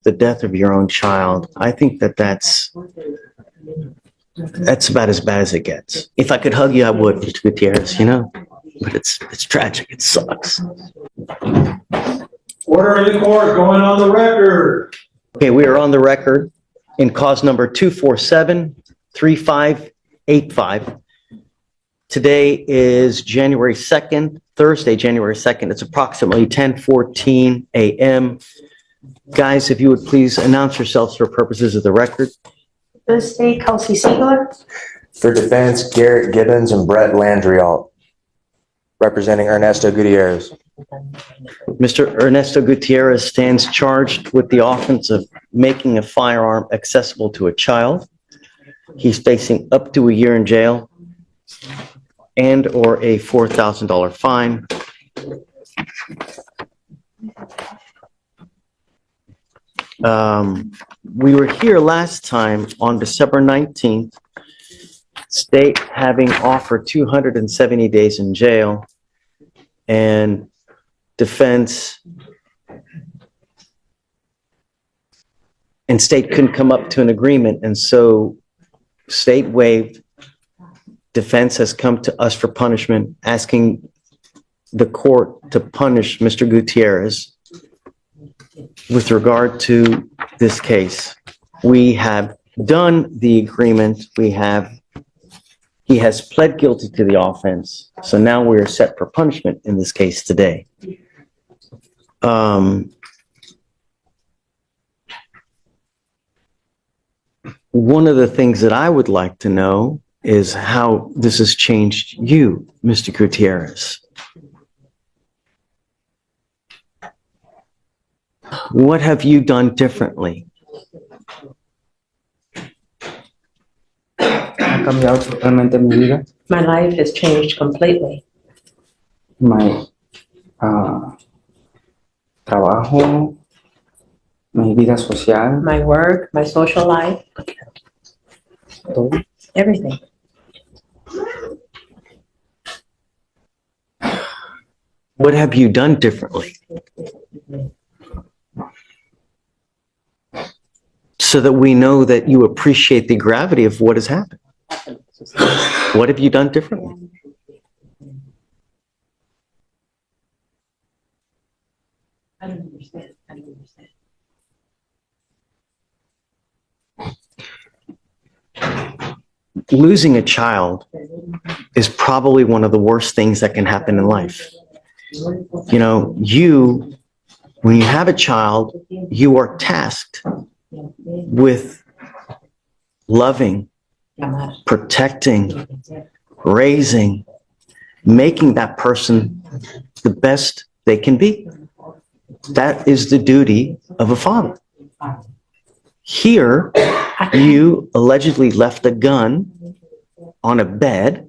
the death of your own child, I think that's about as bad as it gets. If I could hug you, I would, Mr. Gutierrez, you know, but it's tragic. It sucks. Order in the court, going on the record. Okay, we are on the record in cause number 247-3585. Today is January 2nd, Thursday, January 2nd. It's approximately 10:14 a.m. Guys, if you would please announce yourselves for purposes of the record. The state, Kelsey Siegler. For defense, Garrett Gibbons and Brett Landrialt. Representing Ernesto Gutierrez. Mr. Ernesto Gutierrez stands charged with the offense of making a firearm accessible to a child. He's facing up to a year in jail and or a $4,000 fine. We were here last time on December 19th, state having offered 270 days in jail, and defense and state couldn't come up to an agreement, and so state waived. Defense has come to us for punishment, asking the court to punish Mr. Gutierrez with regard to this case. We have done the agreement. He has pled guilty to the offense. So now we are set for punishment in this case today. One of the things that I would like to know is how this has changed you, Mr. Gutierrez. What have you done differently? Ha cambiado totalmente mi vida. My life has changed completely. Mi trabajo, mi vida social, My work, my social life, todo. everything. What have you done differently? So that we know that you appreciate the gravity of what has happened. What have you done differently? I don't understand. Losing a child is probably one of the worst things that can happen in life. You know, when you have a child, you are tasked with loving, protecting, raising, making that person the best they can be. That is the duty of a father. Here, you allegedly left a gun on a bed.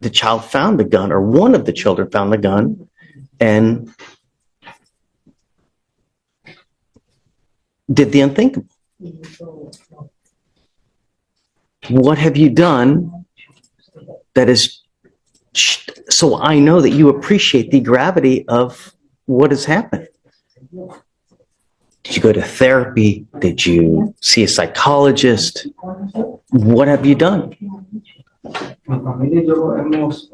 The child found the gun, or one of the children found the gun, and did the unthinkable. What have you done that is, so I know that you appreciate the gravity of what has happened? Did you go to therapy? Did you see a psychologist? What have you done? Mi familia y yo hemos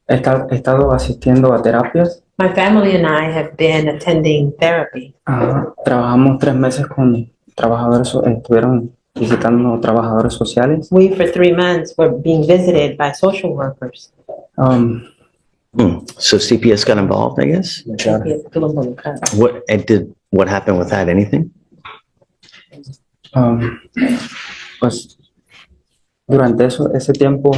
estado asistiendo a terapias. My family and I have been attending therapy. Trabajamos 3 meses con trabajadores, estuvieron visitando trabajadores sociales. We, for 3 months, were being visited by social workers. So CPS got involved, I guess? What happened with that? Anything? Pues durante ese tiempo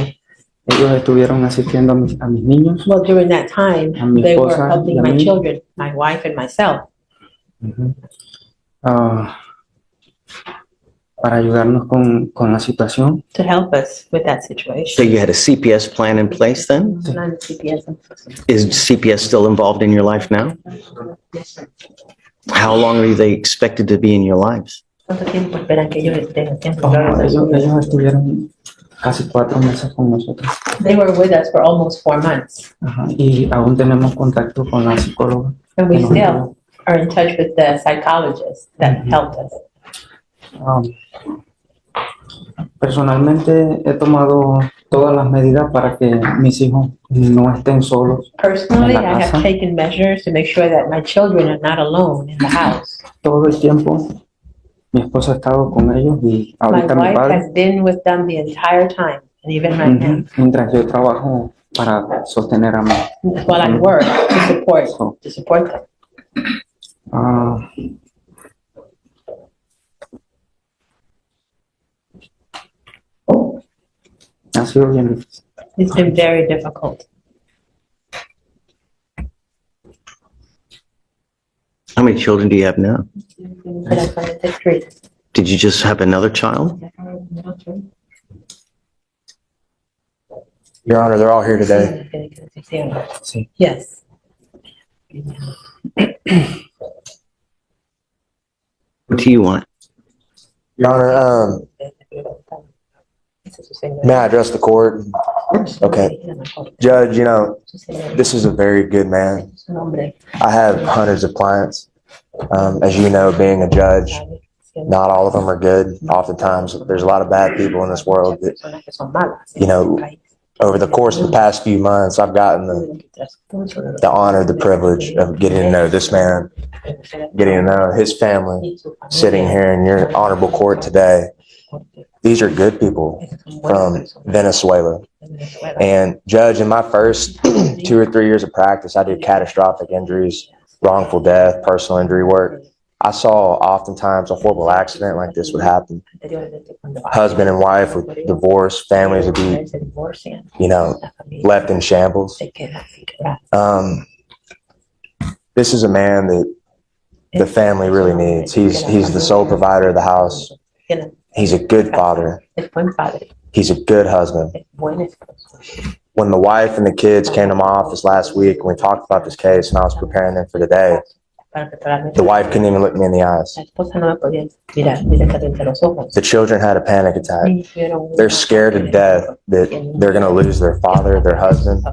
ellos estuvieron asistiendo a mis niños. Well, during that time, A mi they were esposa helping y a my mí. children, my wife and myself, Para ayudarnos con la situación. to help us with that So situation. you had a CPS plan in place then? Non-CPS. Is CPS still involved in your life now? How long are they expected to be in your lives? ¿Cuánto tiempo esperan que ellos estén Ellos estuvieron casi 4 meses con nosotros. They were with us for almost 4 months. Y aún tenemos contacto con la psicóloga. And we still are in touch with the psychologist that helped us. Um, Personalmente he tomado todas las medidas para que mis hijos no estén solos Personally, en la I have casa. taken measures to make sure that my children are not alone in the house. Todo el tiempo mi esposa ha estado con ellos y My ahorita mi wife padre, has been with them the entire time, and even right now, mientras yo trabajo para sostener a mi. while I work to support them. Ah, ha sido bien difícil. It's been very difficult. How many children do you have now? Three. Did you just have another child? Your Honor, they're all here today. Yes. What do you want? Your Honor, may I address the court? Okay. Judge, you know, this is a very good man. I have hundreds of clients. As you know, being a judge, not all of them are good. Oftentimes, there's a lot of bad people in this world that, you know, over the course of the past few months, I've gotten the honor, the privilege of getting to know this man, getting to know his family, sitting here in your honorable court today. These are good people from Venezuela. And Judge, in my first 2 or 3 years of practice, I did catastrophic injuries, wrongful death, personal injury work. I saw oftentimes a horrible accident like this would happen. Husband and wife would divorce, families would be, you know, left in shambles. This is a man that the family really needs. He's the sole provider of the house. He's a good father. He's a good husband. When the wife and the kids came to my office last week and we talked about this case and I was preparing them for today, the wife couldn't even look me in the eyes. The children had a panic attack. They're scared to death that they're going to lose their father, their husband,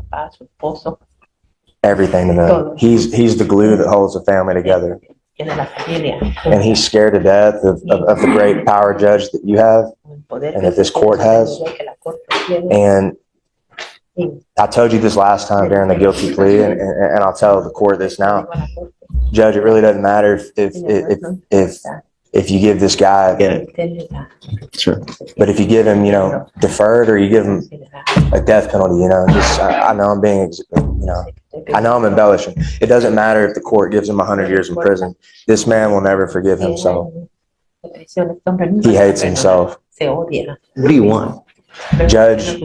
everything to them. He's the glue that holds the family together. And he's scared to death of the great power judge that you have and that this court has. And I told you this last time during the guilty plea, and I'll tell the court this now. Judge, it really doesn't matter if you give this guy, Sure. but if you give him, you know, deferred or you give him a death penalty, you know, just I know I'm being, you know, I know I'm embellishing. It doesn't matter if the court gives him 100 years in prison. This man will never forgive himself. He hates himself. What do you want? Judge,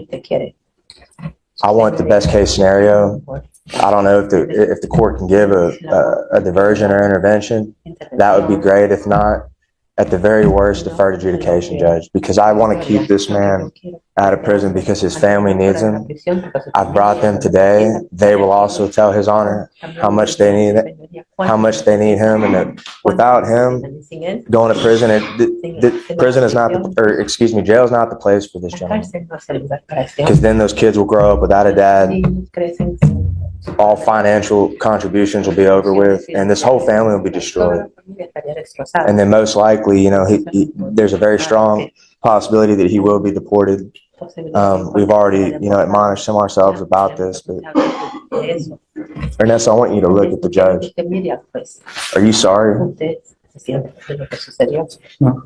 I want the best case scenario. I don't know if the court can give a diversion or intervention. That would be great. If not, at the very worst, deferred adjudication, Judge, because I want to keep this man out of prison because his family needs him. I've brought them today. They will also tell His Honor how much they need him, and that without him going to prison, prison is not, jail is not the place for this gentleman. Because then those kids will grow up without a dad. All financial contributions will be over with, and this whole family will be destroyed. And then most likely, you know, there's a very strong possibility that he will be deported. We've already, you know, admonished him ourselves about this, but Ernesto, I want you to look at the judge. Are you sorry? No.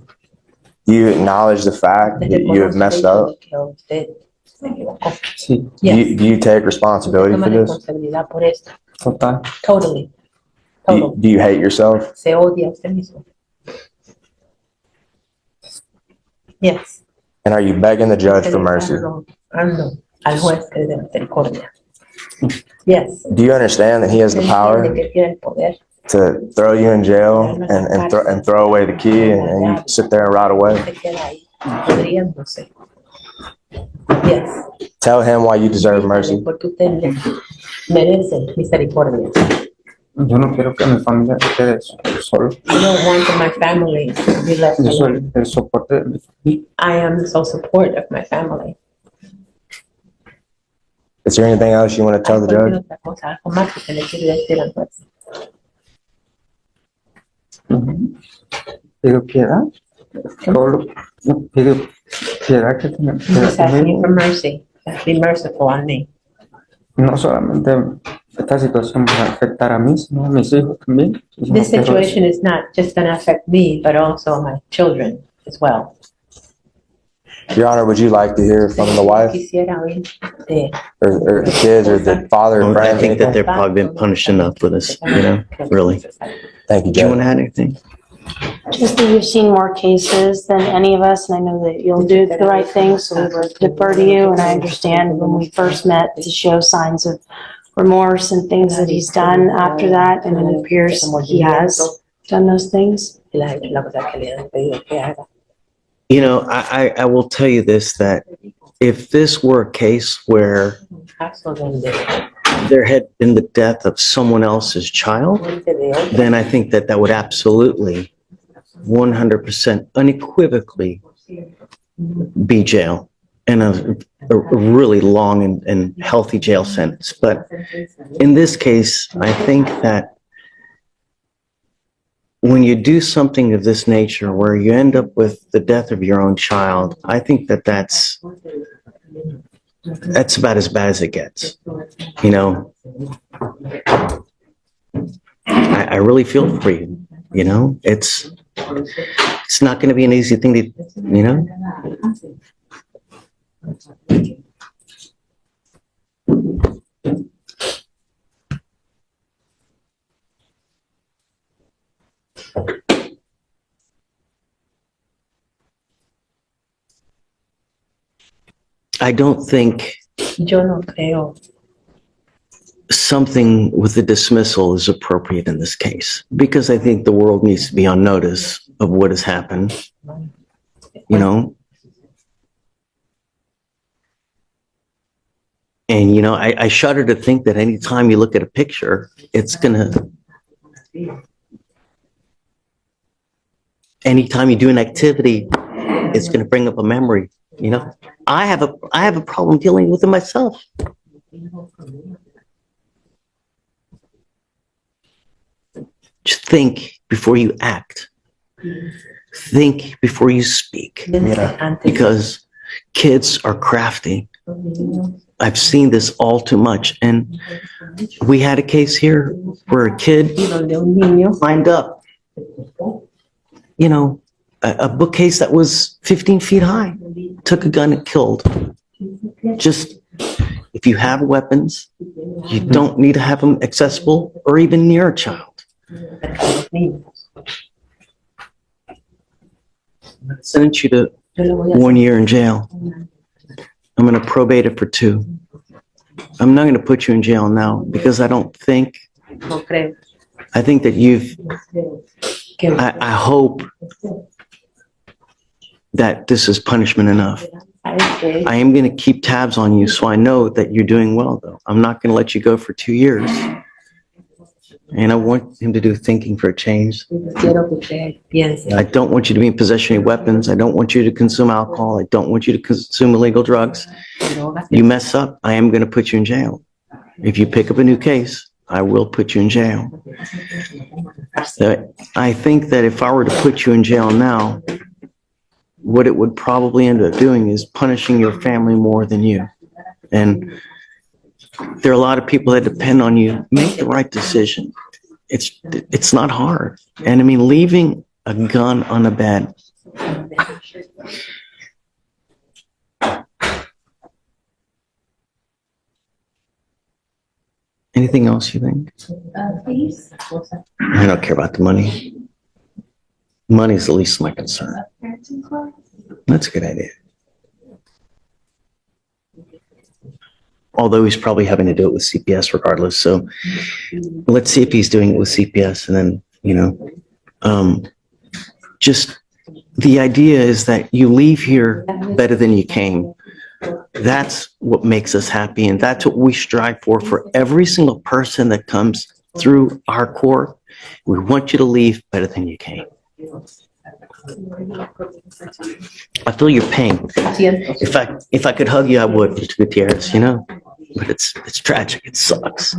Do you acknowledge the fact that you have messed up? Sí, Yes. Do you take responsibility for this? total. Totally. Do you hate yourself? Se odia a usted mismo. Yes. And are you begging the judge for mercy? Ando al juez que es de misericordia. Yes. Do you understand that he has the power Que tiene el poder to throw you in jail and throw away the key and you sit there and rot away? se queda ahí, pudriéndose. Yes. Tell him why you deserve mercy. Porque usted merece misericordia. Yo no quiero que mi familia se quede solo. I don't want my family to be left Yo soy alone. el soporte de mi familia. I am the sole support of my family. Is there anything else you want to tell the judge? Otra cosa, algo más que se le quiere decir al juez. Pido piedad. Pido piedad que I'm just asking you for mercy. Be merciful on me. no solamente esta situación va a afectar a mí, sino a mis hijos también. This situation is not just going to affect me, but also my children as well. Your Honor, would you like to hear from the wife Quisiera oír de or the kids or the father or I friends? think that they've probably been punished enough for this, really. Thank you, Do you want to Judge. add anything? Just that you've seen more cases than any of us, and I know that you'll do the right thing, so we will defer to you. And I understand when we first met to show signs of remorse and things that he's done after that, and it appears he has done those things. You know, I will tell you this, that if this were a case where there had been the death of someone else's child, then I think that that would absolutely 100% unequivocally be jail and a really long and healthy jail sentence. But in this case, I think that when you do something of this nature where you end up with the death of your own child, I think that that's about as bad as it gets. You know, I really feel for you. You know, it's not going to be an easy thing to, you know. I don't think Yo no creo something with the dismissal is appropriate in this case, because I think the world needs to be on notice of what has happened, you know. And, you know, I shudder to think that anytime you look at a picture, anytime you do an activity, it's going to bring up a memory, you know. I have a problem dealing with it myself. Just think before you act. Think before you speak. Because kids are crafty. I've seen this all too much. And we had a case here where a kid climbed up, you know, a bookcase that was 15 feet high, took a gun and killed. Just, if you have weapons, you don't need to have them accessible or even near a child. I'm going to sentence you to 1 year in jail. I'm going to probate it for 2. I'm not going to put you in jail now because I think that I hope that this is punishment enough. I am going to keep tabs on you so I know that you're doing well, though. I'm not going to let you go for 2 years. And I want him to do thinking for a change. I don't want you to be in possession of weapons. I don't want you to consume alcohol. I don't want you to consume illegal drugs. You mess up, I am going to put you in jail. If you pick up a new case, I will put you in jail. So I think that if I were to put you in jail now, what it would probably end up doing is punishing your family more than you. And there are a lot of people that depend on you. Make the right decision. It's not hard. And I mean, leaving a gun on the bed. Anything else you think? I don't care about the money. Money is the least of my concern. That's a good idea. Although he's probably having to do it with CPS regardless. So let's see if he's doing it with CPS. And then, you know, just the idea is that you leave here better than you came. That's what makes us happy. And that's what we strive for every single person that comes through our court. We want you to leave better than you came. I feel your pain. If I could hug you, I would, Mr. Gutierrez, you know, but it's tragic. It sucks.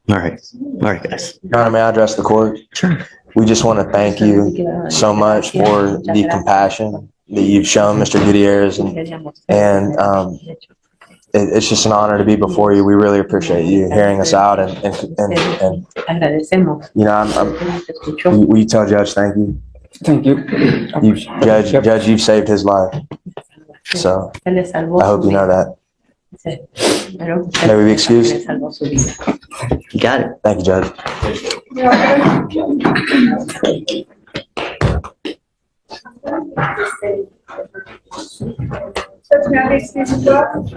All right. All right, guys. Your Honor, may I address the court? Sure. We just want to thank you so much for the compassion that you've shown, Mr. Gutierrez, and it's just an honor to be before you. We really appreciate you hearing us out, and Agradecemos. you know, will you tell Judge thank you? Thank you. Judge, you've saved his life, so Él le salvó I hope su you know vida. that. Pero May we be excused? le salvó su vida. You got it. Thank you, Judge. Judge, may I be excused as well?